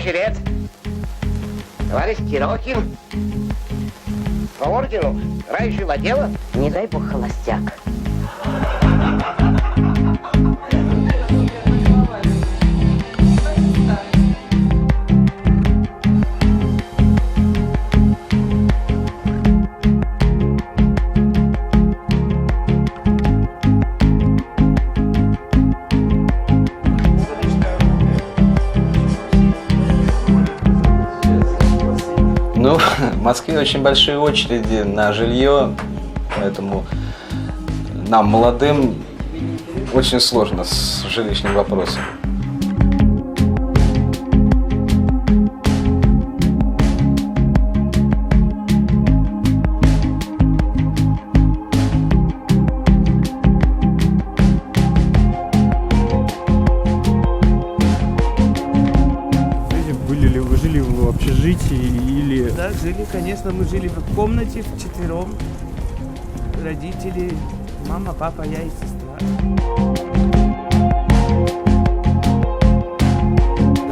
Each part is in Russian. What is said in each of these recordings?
жилет. Товарищ Кирохин. По ордену крающего дела. Не дай бог холостяк. Ну, в Москве очень большие очереди на жилье, поэтому нам, молодым, очень сложно с жилищным вопросом. Вы жили в общежитии или... Да, жили, конечно, мы жили в комнате вчетвером. Родители, мама, папа, я и сестра.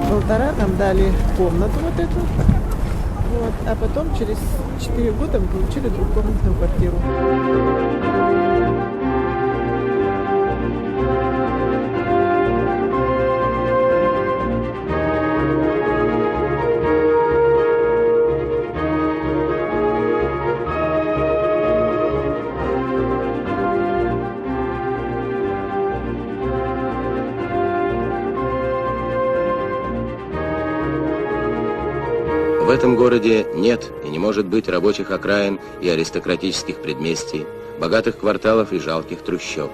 Полтора нам дали комнату вот эту. Вот, а потом через 4 года мы получили двухкомнатную квартиру. В этом городе нет и не может быть рабочих окраин и аристократических предместий, богатых кварталов и жалких трущоб.